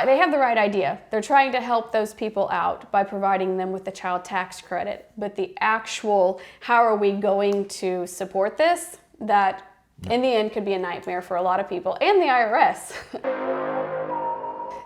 they have the right idea. They're trying to help those people out by providing them with the child tax credit. But the actual, how are we going to support this? That in the end could be a nightmare for a lot of people and the IRS.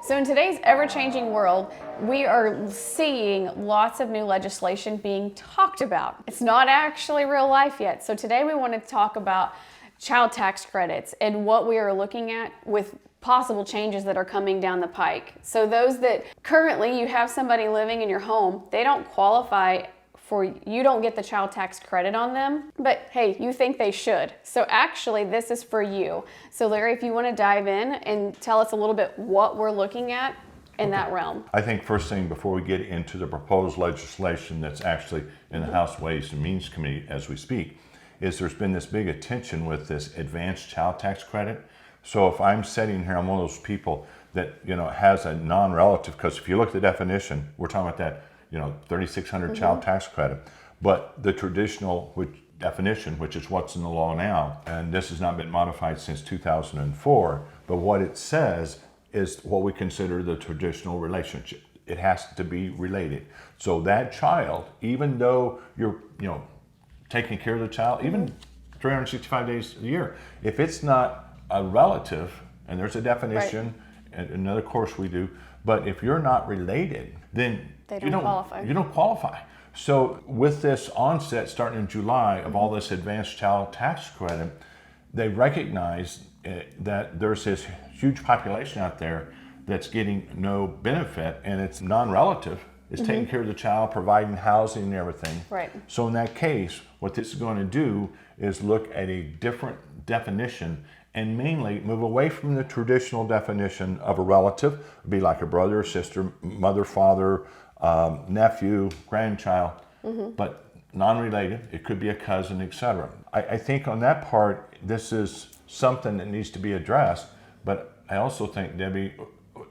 So in today's ever-changing world, we are seeing lots of new legislation being talked about. It's not actually real life yet. So today we want to talk about child tax credits and what we are looking at with possible changes that are coming down the pike. So those that currently you have somebody living in your home, they don't qualify for, you don't get the child tax credit on them, but hey, you think they should. So actually this is for you. So Larry, if you want to dive in and tell us a little bit what we're looking at in that realm. I think first thing before we get into the proposed legislation that's actually in the House Ways and Means Committee as we speak, is there's been this big attention with this advanced child tax credit. So if I'm sitting here, I'm one of those people that, has a non-relative, because if you look at the definition, we're talking about that, 3,600 child tax credit. But the traditional definition, which is what's in the law now, and this has not been modified since 2004, but what it says is what we consider the traditional relationship. It has to be related. So that child, even though you're, taking care of the child, even 365 days a year, if it's not a relative, and there's a definition, and another course we do, but if you're not related, then you don't qualify. So with this onset starting in July of all this advanced child tax credit, they recognize that there's this huge population out there that's getting no benefit, and it's non-relative. It's taking care of the child, providing housing and everything. Right. So in that case, what this is going to do is look at a different definition and mainly move away from the traditional definition of a relative, be like a brother or sister, mother, father, nephew, grandchild, but non-related. It could be a cousin, etc. I think on that part, this is something that needs to be addressed, but I also think, Debbie,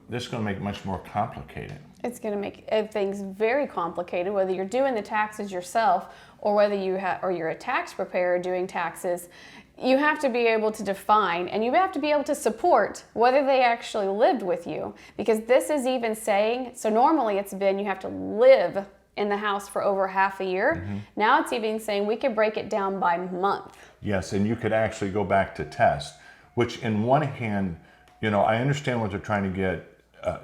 this is going to make it much more complicated. It's going to make things very complicated, whether you're doing the taxes yourself or whether you're a tax preparer doing taxes. You have to be able to define, and you have to be able to support whether they actually lived with you, because this is even saying, so normally it's been you have to live in the house for over half a year. Now it's even saying we could break it down by month. Yes, and you could actually go back to test, which in one hand, I understand what they're trying to get.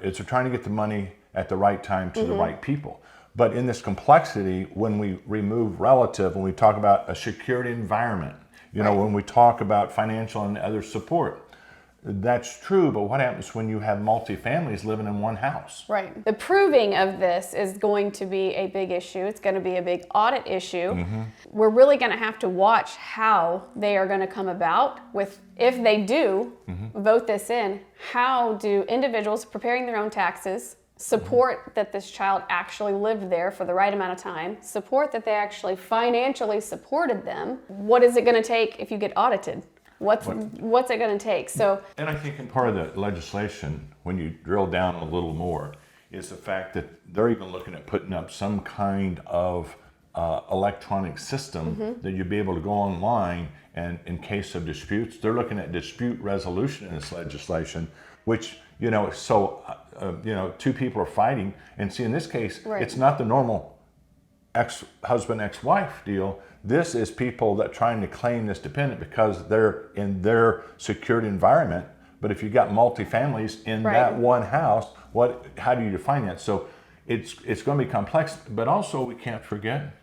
They're trying to get the money at the right time to the right people. But in this complexity, when we remove relative, when we talk about a secured environment, when we talk about financial and other support, that's true, but what happens when you have multi-families living in one house? Right. The proving of this is going to be a big issue. It's going to be a big audit issue. We're really going to have to watch how they are going to come about with, if they do vote this in, how do individuals preparing their own taxes support that this child actually lived there for the right amount of time, support that they actually financially supported them. What is it going to take if you get audited? What's it going to take? So, and I think in part of the legislation, when you drill down a little more, is the fact that they're even looking at putting up some kind of electronic system that you'd be able to go online, and in case of disputes, they're looking at dispute resolution in this legislation, which, two people are fighting, and see in this case, it's not the normal ex-husband, ex-wife deal. This is people that are trying to claim this dependent because they're in their secured environment. But if you got multi-families in that one house, how do you define that? So it's going to be complex, but also we can't forget,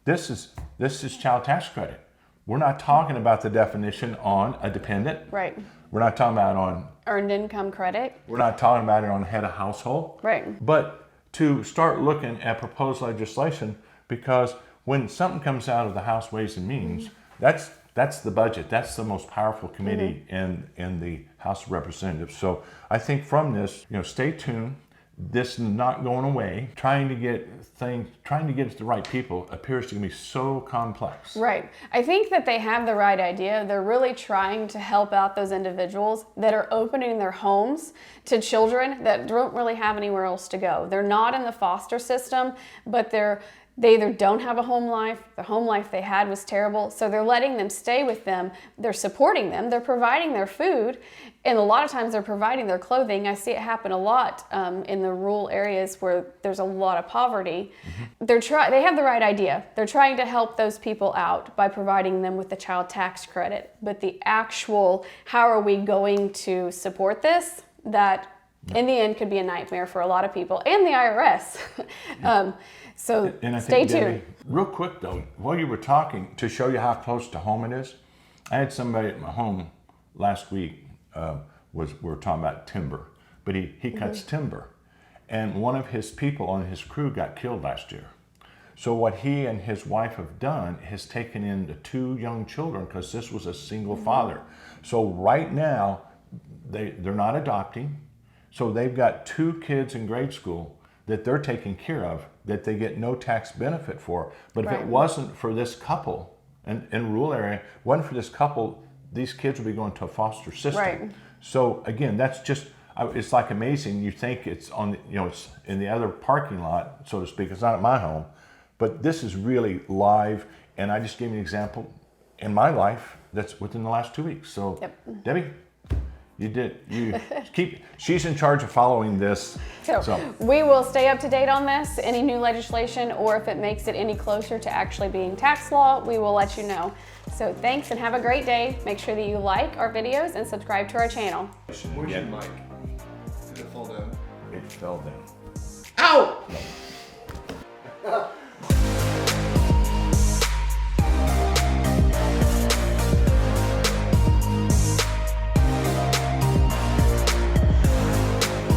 this is child tax credit. We're not talking about the definition on a dependent. Right. We're not talking about on earned income credit. We're not talking about it on head of household. Right. But to start looking at proposed legislation, because when something comes out of the House Ways and Means, that's the budget. That's the most powerful committee in the House of Representatives. So I think from this, stay tuned. This is not going away. Trying to get it to the right people appears to be so complex. Right. I think that they have the right idea. They're really trying to help out those individuals that are opening their homes to children that don't really have anywhere else to go. They're not in the foster system, but they're they either don't have a home life, the home life they had was terrible, so they're letting them stay with them, they're supporting them, they're providing their food, and a lot of times they're providing their clothing. I see it happen a lot in the rural areas where there's a lot of poverty. They have the right idea. They're trying to help those people out by providing them with the child tax credit, but the actual, how are we going to support this, that in the end could be a nightmare for a lot of people and the IRS. So And I stay think, tuned. Debbie, real quick though, while you were talking, to show you how close to home it is, I had somebody at my home last week, we were talking about timber, but he cuts timber. And one of his people on his crew got killed last year. So what he and his wife have done is taken in the 2 young children, because this was a single father. So right now, they're not adopting. So they've got 2 kids in grade school that they're taking care of, that they get no tax benefit for. But if it wasn't for this couple, in rural area, wasn't for this couple, these kids would be going to a foster system. Right. So again, that's just, it's like amazing. You think it's on, it's in the other parking lot, so to speak. It's not at my home, but this is really live. And I just gave you an example in my life that's within the last 2 weeks. So Debbie, she's in charge of following this. So we will stay up to date on this, any new legislation, or if it makes it any closer to actually being tax law, we will let you know. So thanks and have a great day. Make sure that you like our videos and subscribe to our channel. Where's your mic? Did it fall down? It fell down. Ow!